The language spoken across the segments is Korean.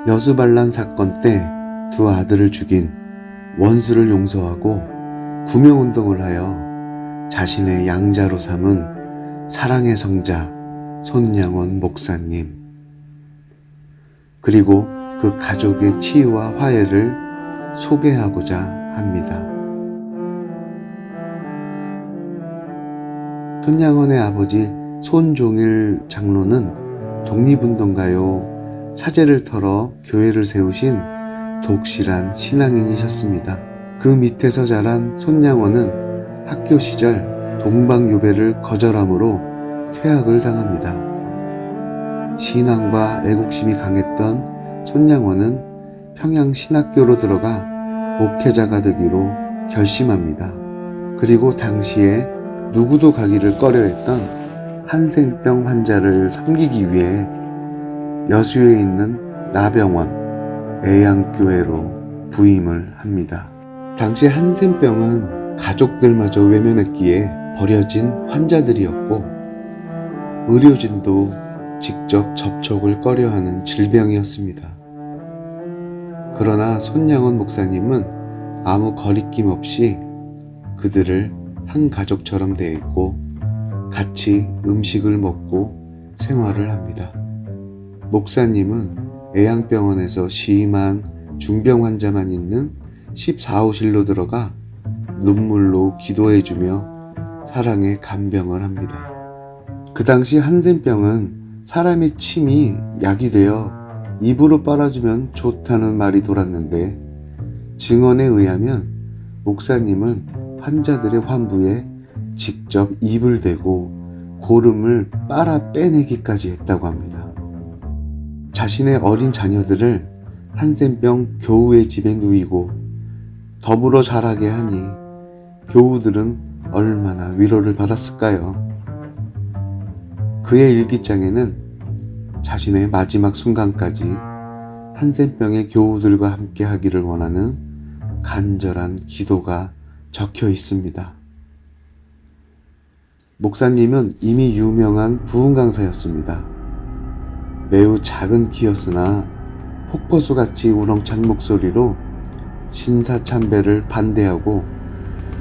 여수반란 사건 때 두 아들을 죽인 원수를 용서하고 구명운동을 하여 자신의 양자로 삼은 사랑의 성자 손양원 목사님, 그리고 그 가족의 치유와 화해를 소개하고자 합니다. 손양원의 아버지 손종일 장로는 독립운동가요 사제를 털어 교회를 세우신 독실한 신앙인이셨습니다. 그 밑에서 자란 손양원은 학교 시절 동방요배를 거절함으로 퇴학을 당합니다. 신앙과 애국심이 강했던 손양원은 평양신학교로 들어가 목회자가 되기로 결심합니다. 그리고 당시에 누구도 가기를 꺼려했던 한센병 환자를 섬기기 위해 여수에 있는 나병원 애양교회로 부임을 합니다. 당시 한센병은 가족들마저 외면했기에 버려진 환자들이었고 의료진도 직접 접촉을 꺼려하는 질병이었습니다. 그러나 손양원 목사님은 아무 거리낌 없이 그들을 한 가족처럼 대했고 같이 음식을 먹고 생활을 합니다. 목사님은 애양병원에서 심한 중병 환자만 있는 14호실로 들어가 눈물로 기도해주며 사랑의 간병을 합니다. 그 당시 한센병은 사람의 침이 약이 되어 입으로 빨아주면 좋다는 말이 돌았는데, 증언에 의하면 목사님은 환자들의 환부에 직접 입을 대고 고름을 빨아 빼내기까지 했다고 합니다. 자신의 어린 자녀들을 한센병 교우의 집에 누이고 더불어 자라게 하니 교우들은 얼마나 위로를 받았을까요? 그의 일기장에는 자신의 마지막 순간까지 한센병의 교우들과 함께 하기를 원하는 간절한 기도가 적혀 있습니다. 목사님은 이미 유명한 부흥 강사였습니다. 매우 작은 키였으나 폭포수같이 우렁찬 목소리로 신사참배를 반대하고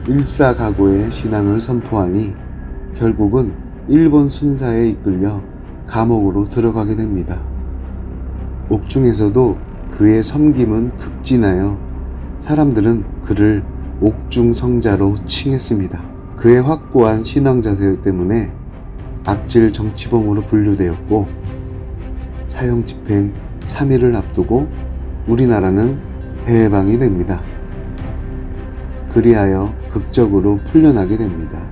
일사각오의 신앙을 선포하니 결국은 일본 순사에 이끌려 감옥으로 들어가게 됩니다. 옥중에서도 그의 섬김은 극진하여 사람들은 그를 옥중성자로 칭했습니다. 그의 확고한 신앙 자세 때문에 악질 정치범으로 분류되었고 사형 집행 3일을 앞두고 우리나라는 해방이 됩니다. 그리하여 극적으로 풀려나게 됩니다.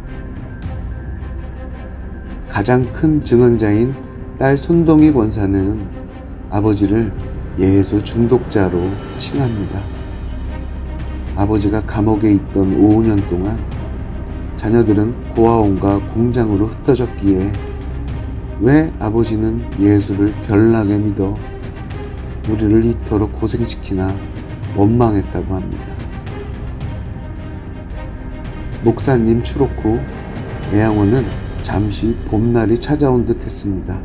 가장 큰 증언자인 딸 손동희 권사는 아버지를 예수 중독자로 칭합니다. 아버지가 감옥에 있던 5년 동안 자녀들은 고아원과 공장으로 흩어졌기에 왜 아버지는 예수를 별나게 믿어 우리를 이토록 고생시키나 원망했다고 합니다. 목사님 추록 후 애양원은 잠시 봄날이 찾아온 듯 했습니다.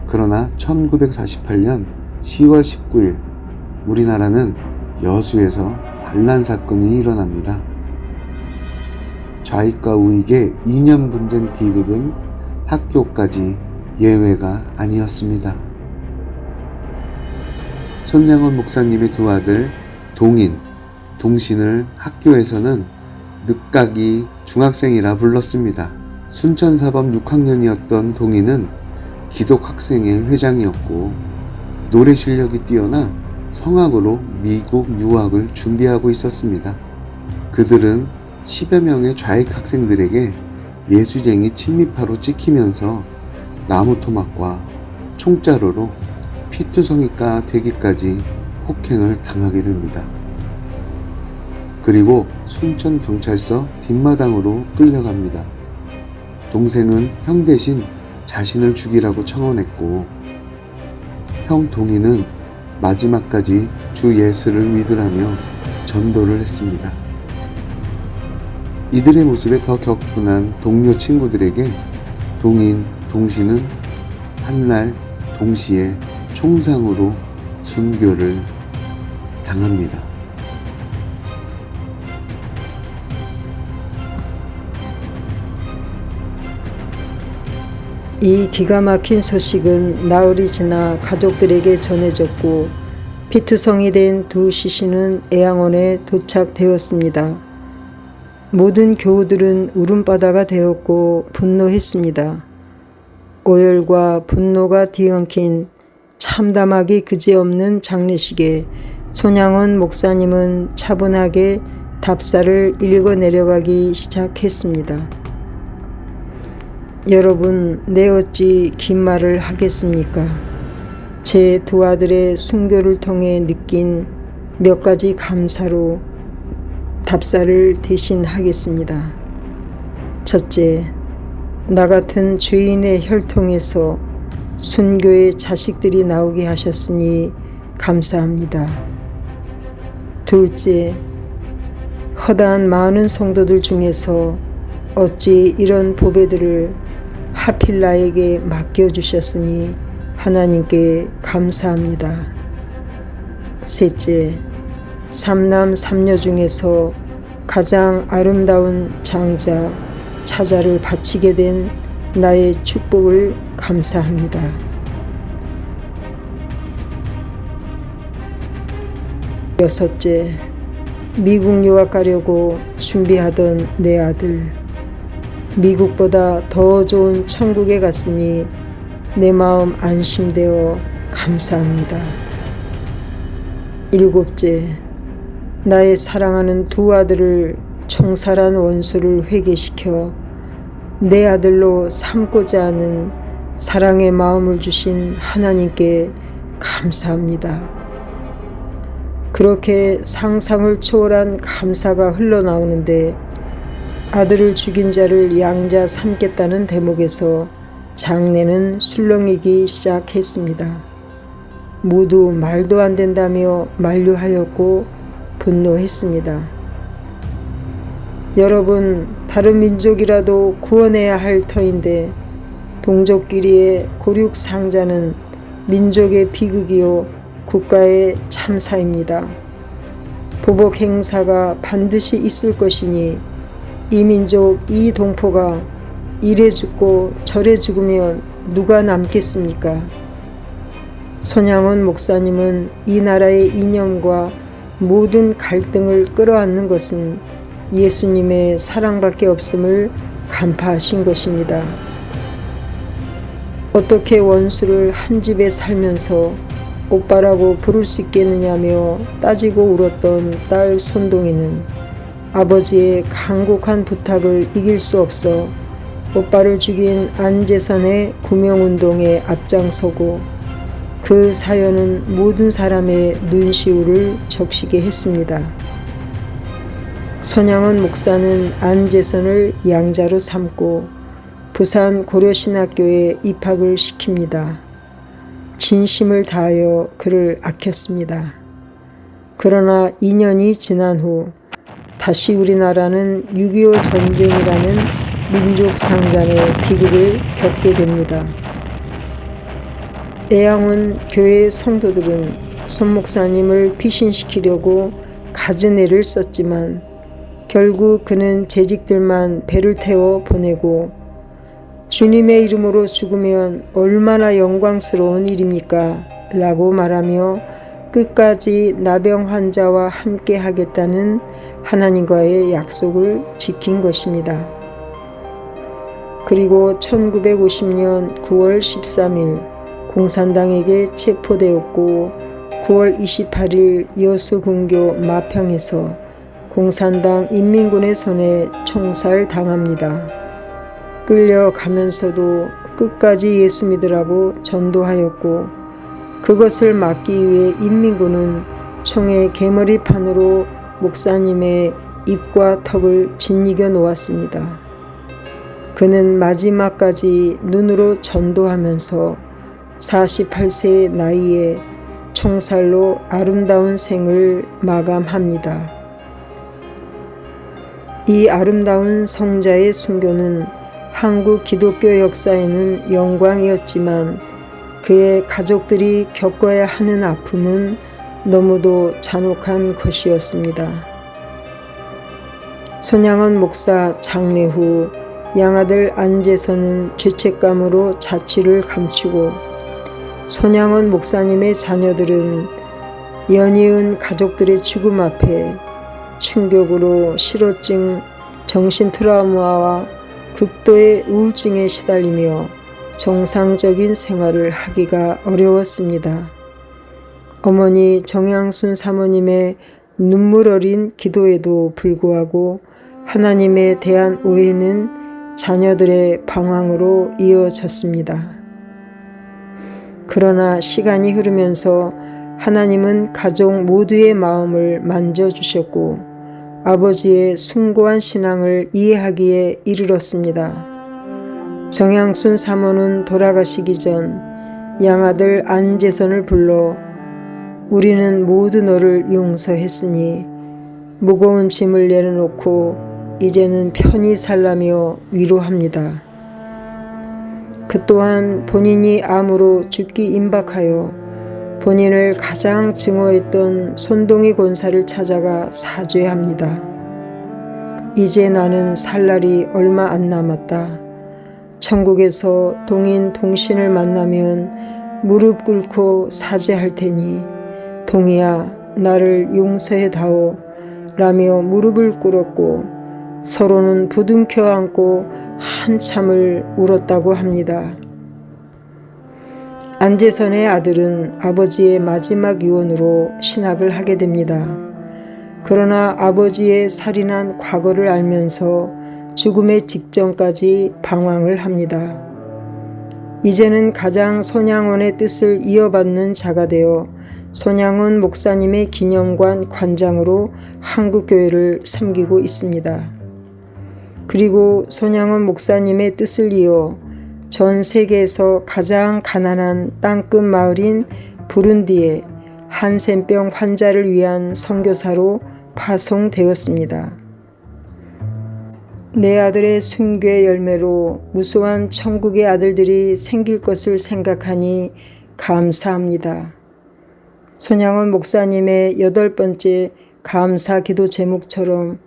그러나 1948년 10월 19일 우리나라는 여수에서 반란 사건이 일어납니다. 좌익과 우익의 이념 분쟁 비극은 학교까지 예외가 아니었습니다. 손양원 목사님의 두 아들 동인, 동신을 학교에서는 늦가기 중학생이라 불렀습니다. 순천사범 6학년이었던 동인은 기독학생회 회장이었고 노래 실력이 뛰어나 성악으로 미국 유학을 준비하고 있었습니다. 그들은 10여 명의 좌익 학생들에게 예수쟁이 친미파로 찍히면서 나무토막과 총자루로 피투성이가 되기까지 폭행을 당하게 됩니다. 그리고 순천경찰서 뒷마당으로 끌려갑니다. 동생은 형 대신 자신을 죽이라고 청혼했고 형 동희는 마지막까지 주 예수를 믿으라며 전도를 했습니다. 이들의 모습에 더 격분한 동료 친구들에게 동인, 동신은 한날 동시에 총상으로 순교를 당합니다. 이 기가 막힌 소식은 나흘이 지나 가족들에게 전해졌고 피투성이 된 두 시신은 애양원에 도착되었습니다. 모든 교우들은 울음바다가 되었고 분노했습니다. 오열과 분노가 뒤엉킨 참담하기 그지없는 장례식에 손양원 목사님은 차분하게 답사를 읽어 내려가기 시작했습니다. 여러분, 내 어찌 긴 말을 하겠습니까? 제 두 아들의 순교를 통해 느낀 몇 가지 감사로 답사를 대신하겠습니다. 첫째, 나 같은 죄인의 혈통에서 순교의 자식들이 나오게 하셨으니 감사합니다. 둘째, 허다한 많은 성도들 중에서 어찌 이런 보배들을 하필 나에게 맡겨주셨으니 하나님께 감사합니다. 셋째, 삼남 삼녀 중에서 가장 아름다운 장자 차자를 바치게 된 나의 축복을 감사합니다. 여섯째, 미국 유학 가려고 준비하던 내 아들, 미국보다 더 좋은 천국에 갔으니 내 마음 안심되어 감사합니다. 일곱째, 나의 사랑하는 두 아들을 총살한 원수를 회개시켜 내 아들로 삼고자 하는 사랑의 마음을 주신 하나님께 감사합니다. 그렇게 상상을 초월한 감사가 흘러나오는데 아들을 죽인 자를 양자 삼겠다는 대목에서 장례는 술렁이기 시작했습니다. 모두 말도 안 된다며 만류하였고 분노했습니다. 여러분, 다른 민족이라도 구원해야 할 터인데 동족끼리의 고륙상자는 민족의 비극이요 국가의 참사입니다. 보복 행사가 반드시 있을 것이니 이 민족 이 동포가 이래 죽고 저래 죽으면 누가 남겠습니까? 손양원 목사님은 이 나라의 이념과 모든 갈등을 끌어안는 것은 예수님의 사랑밖에 없음을 간파하신 것입니다. 어떻게 원수를 한 집에 살면서 오빠라고 부를 수 있겠느냐며 따지고 울었던 딸 손동이는 아버지의 간곡한 부탁을 이길 수 없어 오빠를 죽인 안재선의 구명운동에 앞장서고 그 사연은 모든 사람의 눈시울을 적시게 했습니다. 손양원 목사는 안재선을 양자로 삼고 부산 고려신학교에 입학을 시킵니다. 진심을 다하여 그를 아꼈습니다. 그러나 2년이 지난 후 다시 우리나라는 6.25 전쟁이라는 민족 상잔의 비극을 겪게 됩니다. 애양원 교회 성도들은 손 목사님을 피신시키려고 갖은 애를 썼지만 결국 그는 재직들만 배를 태워 보내고 주님의 이름으로 죽으면 얼마나 영광스러운 일입니까? 라고 말하며 끝까지 나병 환자와 함께 하겠다는 하나님과의 약속을 지킨 것입니다. 그리고 1950년 9월 13일 공산당에게 체포되었고 9월 28일 여수군교 마평에서 공산당 인민군의 손에 총살당합니다. 끌려가면서도 끝까지 예수 믿으라고 전도하였고 그것을 막기 위해 인민군은 총의 개머리판으로 목사님의 입과 턱을 짓이겨 놓았습니다. 그는 마지막까지 눈으로 전도하면서 48세의 나이에 총살로 아름다운 생을 마감합니다. 이 아름다운 성자의 순교는 한국 기독교 역사에는 영광이었지만 그의 가족들이 겪어야 하는 아픔은 너무도 잔혹한 것이었습니다. 손양원 목사 장례 후 양아들 안제선은 죄책감으로 자취를 감추고 손양원 목사님의 자녀들은 연이은 가족들의 죽음 앞에 충격으로 실어증, 정신 트라우마와 극도의 우울증에 시달리며 정상적인 생활을 하기가 어려웠습니다. 어머니 정양순 사모님의 눈물 어린 기도에도 불구하고 하나님에 대한 오해는 자녀들의 방황으로 이어졌습니다. 그러나 시간이 흐르면서 하나님은 가족 모두의 마음을 만져주셨고 아버지의 숭고한 신앙을 이해하기에 이르렀습니다. 정양순 사모는 돌아가시기 전 양아들 안제선을 불러 우리는 모두 너를 용서했으니 무거운 짐을 내려놓고 이제는 편히 살라며 위로합니다. 그 또한 본인이 암으로 죽기 임박하여 본인을 가장 증오했던 손동희 권사를 찾아가 사죄합니다. 이제 나는 살 날이 얼마 안 남았다. 천국에서 동인 동신을 만나면 무릎 꿇고 사죄할 테니 동희야 나를 용서해 다오 라며 무릎을 꿇었고 서로는 부둥켜 안고 한참을 울었다고 합니다. 안제선의 아들은 아버지의 마지막 유언으로 신학을 하게 됩니다. 그러나 아버지의 살인한 과거를 알면서 죽음의 직전까지 방황을 합니다. 이제는 가장 손양원의 뜻을 이어받는 자가 되어 손양원 목사님의 기념관 관장으로 한국교회를 섬기고 있습니다. 그리고 손양원 목사님의 뜻을 이어 전 세계에서 가장 가난한 땅끝 마을인 부룬디에 한센병 환자를 위한 선교사로 파송되었습니다. 내 아들의 순교의 열매로 무수한 천국의 아들들이 생길 것을 생각하니 감사합니다. 손양원 목사님의 8번째 감사 기도 제목처럼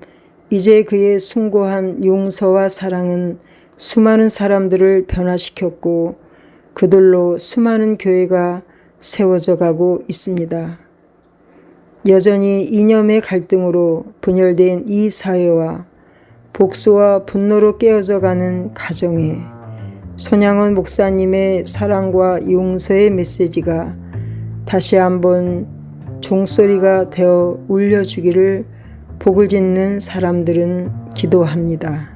이제 그의 숭고한 용서와 사랑은 수많은 사람들을 변화시켰고 그들로 수많은 교회가 세워져 가고 있습니다. 여전히 이념의 갈등으로 분열된 이 사회와 복수와 분노로 깨어져 가는 가정에 손양원 목사님의 사랑과 용서의 메시지가 다시 한번 종소리가 되어 울려주기를 복을 짓는 사람들은 기도합니다.